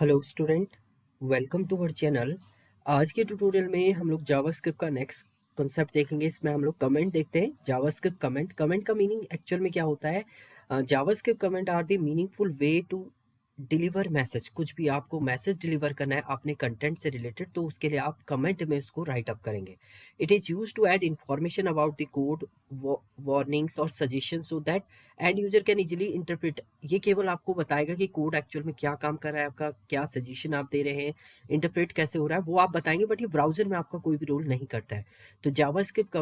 Hello student, welcome to our channel. आज के tutorial में हम लोग जावास्क्रिप्ट का नेक्स्ट कॉन्सेप्ट देखेंगे। इसमें हम लोग कमेंट देखते हैं। जावास्क्रिप्ट कमेंट कमेंट का मीनिंग एक्चुअल में क्या होता है? JavaScript comment are the meaningful way to deliver message. कुछ भी आपको मैसेज डिलीवर करना है अपने कंटेंट से रिलेटेड, तो उसके लिए आप कमेंट में उसको राइट अप करेंगे। It is use to add information about the code, warnings और suggestion so that end user can easily interpret. ये केवल आपको बताएगा कि कोड एक्चुअल में क्या काम कर रहा है, आपका क्या सजेशन आप दे रहे हैं, इंटरप्रेट कैसे हो रहा है वो आप बताएंगे, बट ये ब्राउजर में आपका कोई भी रोल नहीं करता है। तो JavaScript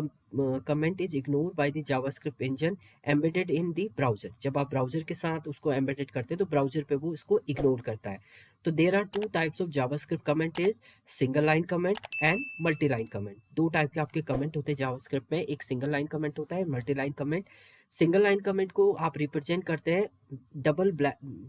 comment is ignore by the JavaScript engine embedded in the browser. जब आप ब्राउजर के साथ उसको एम्बेडेड करते हैं तो ब्राउजर पे वो इसको इग्नोर करता है। तो there are two types of JavaScript comment is single line comment and multi line comment. दो टाइप के आपके कमेंट होते हैं जावास्क्रिप्ट में, एक सिंगल लाइन कमेंट होता है, multi line comment. Single line comment को आप रिप्रेजेंट करते हैं डबल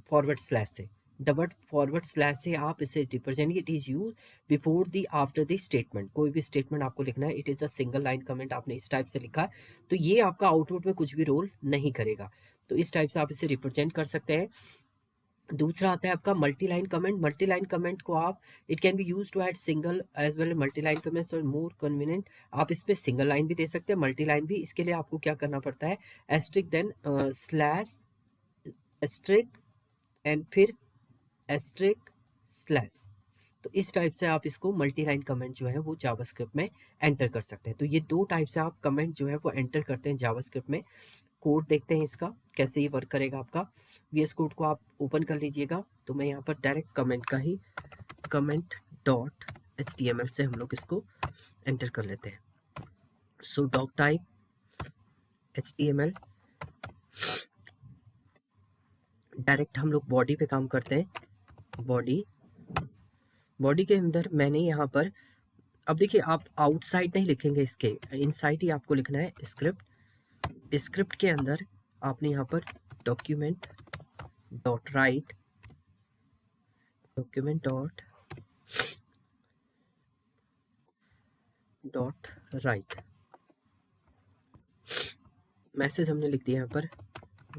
फॉरवर्ड स्लैश से। डबल फॉरवर्ड स्लैश से आप इसे represent, it is use before the after the statement. कोई भी स्टेटमेंट आपको लिखना है, it is a single line comment, आपने इस टाइप से लिखा है तो ये आपका आउटपुट में कुछ भी रोल नहीं करेगा। तो इस टाइप से आप इसे रिप्रेजेंट कर सकते हैं। दूसरा आता है आपका multi line comment. Multi line comment को आप, it can be use to add single as well multi line comments और मोर कन्वीनियंट। आप इस पे सिंगल लाइन भी दे सकते हैं, मल्टी लाइन भी। इसके लिए आपको क्या करना पड़ता है, asterisk then slash asterisk and फिर एस्ट्रिक स्लैश। तो इस टाइप से आप इसको मल्टी लाइन कमेंट जो है वो जावास्क्रिप्ट में एंटर कर सकते हैं। तो ये दो टाइप से आप कमेंट जो है वो एंटर करते हैं जावास्क्रिप्ट में। कोड देखते हैं इसका कैसे ये वर्क करेगा आपका। वीएस कोड को आप ओपन कर लीजिएगा। तो मैं यहाँ पर डायरेक्ट कमेंट का ही कमेंट डॉट HTML से हम लोग इसको एंटर कर लेते हैं। सो डॉक टाइप HTML। डायरेक्ट हम लोग बॉडी पे काम करते हैं। बॉडी के अंदर मैंने यहाँ पर, अब देखिए आप आउटसाइड नहीं लिखेंगे, इसके इनसाइड ही आपको लिखना है। स्क्रिप्ट के अंदर आपने यहाँ पर document dot right, document dot right message हमने लिख दिया यहाँ पर,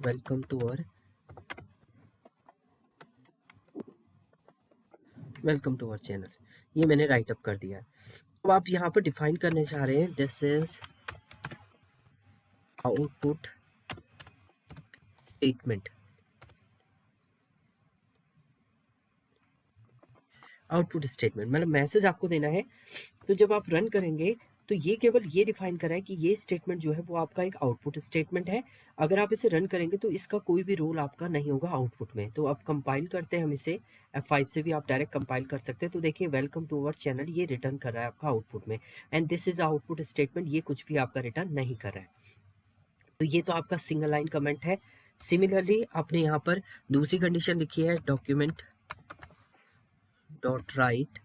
वेलकम टू अवर चैनल। ये मैंने राइट अप कर दिया है। अब आप यहाँ पर डिफाइन करने चाह रहे हैं, this is output statement. Output statement मतलब मैसेज आपको देना है। तो जब आप रन करेंगे तो ये केवल ये डिफाइन करा है कि ये स्टेटमेंट जो है वो आपका एक आउटपुट स्टेटमेंट है। अगर आप इसे रन करेंगे तो इसका कोई भी रोल आपका नहीं होगा आउटपुट में। तो अब कंपाइल करते हैं हम इसे, F5 से भी आप डायरेक्ट कंपाइल कर सकते हैं। तो देखिए वेलकम टू अवर चैनल ये रिटर्न कर रहा है आपका आउटपुट में, and this is output statement. ये कुछ भी आपका रिटर्न नहीं कर रहा है। तो ये तो आपका सिंगल लाइन कमेंट है। सिमिलरली आपने यहाँ पर दूसरी कंडीशन लिखी है, document dot right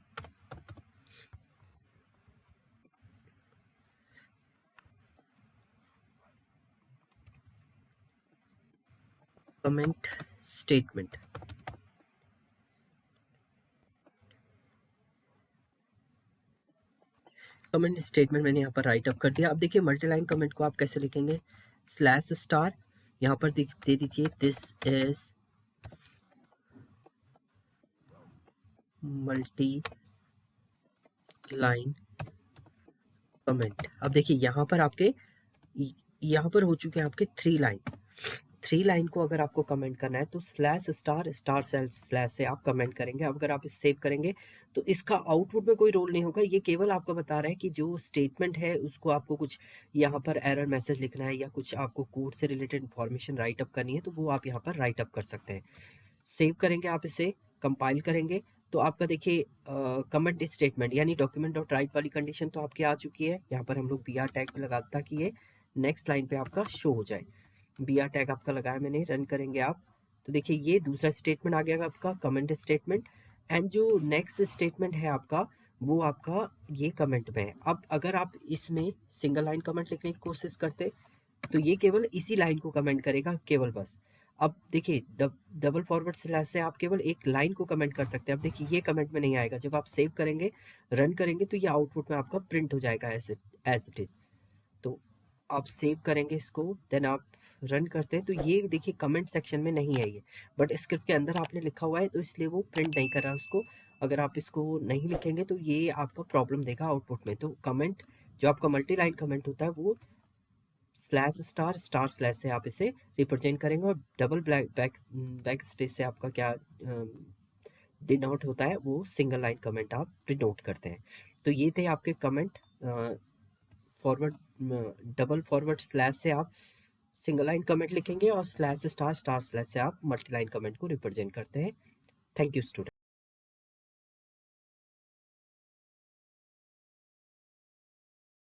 comment statement. Comment statement मैंने यहाँ पर राइट अप कर दिया। अब देखिए मल्टी लाइन कमेंट को आप कैसे लिखेंगे, स्लैश स्टार यहाँ पर दे दीजिए, this is multi line comment. अब देखिए यहाँ पर आपके, यहाँ पर हो चुके हैं आपके थ्री लाइन को अगर आपको कमेंट करना है तो स्लैश स्टार स्टार सेल स्लैश से आप कमेंट करेंगे। अब अगर आप इस सेव करेंगे तो इसका आउटपुट में कोई रोल नहीं होगा। ये केवल आपको बता रहा है कि जो स्टेटमेंट है उसको आपको कुछ यहाँ पर एरर मैसेज लिखना है या कुछ आपको कोड से रिलेटेड इन्फॉर्मेशन राइट अप करनी है, तो वो आप यहाँ पर राइट अप कर सकते हैं। सेव करेंगे आप इसे, कंपाइल करेंगे तो आपका देखिए कमेंट स्टेटमेंट यानी डॉक्यूमेंट डॉट राइट वाली कंडीशन तो आपकी आ चुकी है। यहाँ पर हम लोग BR टैग पे लगाता कि ये नेक्स्ट लाइन पे आपका शो हो जाए। BR टैग आपका लगाया मैंने, रन करेंगे आप तो देखिए ये दूसरा स्टेटमेंट आ गया आपका कमेंट स्टेटमेंट, एंड जो नेक्स्ट स्टेटमेंट है आपका वो आपका ये कमेंट में है। अब अगर आप इसमें सिंगल लाइन कमेंट लिखने की कोशिश करते तो ये केवल इसी लाइन को कमेंट करेगा केवल बस। अब देखिए डबल फॉरवर्ड स्लैश से आप केवल एक लाइन को कमेंट कर सकते हैं। अब देखिए ये कमेंट में नहीं आएगा। जब आप सेव करेंगे, रन करेंगे तो ये आउटपुट में आपका प्रिंट हो जाएगा एज इट इज। तो आप सेव करेंगे इसको, देन आप रन करते हैं तो ये देखिए कमेंट सेक्शन में नहीं है ये, बट स्क्रिप्ट के अंदर आपने लिखा हुआ है तो इसलिए वो प्रिंट नहीं कर रहा उसको। अगर आप इसको नहीं लिखेंगे तो ये आपका प्रॉब्लम देगा आउटपुट में। तो कमेंट जो आपका मल्टी लाइन कमेंट होता है वो स्लैश स्टार स्टार स्लैश से आप इसे रिप्रेजेंट करेंगे, और डबल बैक स्पेस से आपका क्या डिनोट होता है वो सिंगल लाइन कमेंट आप डिनोट करते हैं। तो ये थे आपके comment. Forward double forward slash से आप सिंगल लाइन कमेंट लिखेंगे, और स्लैश स्टार स्टार स्लैश से आप मल्टी लाइन कमेंट को रिप्रेजेंट करते हैं। Thank you student.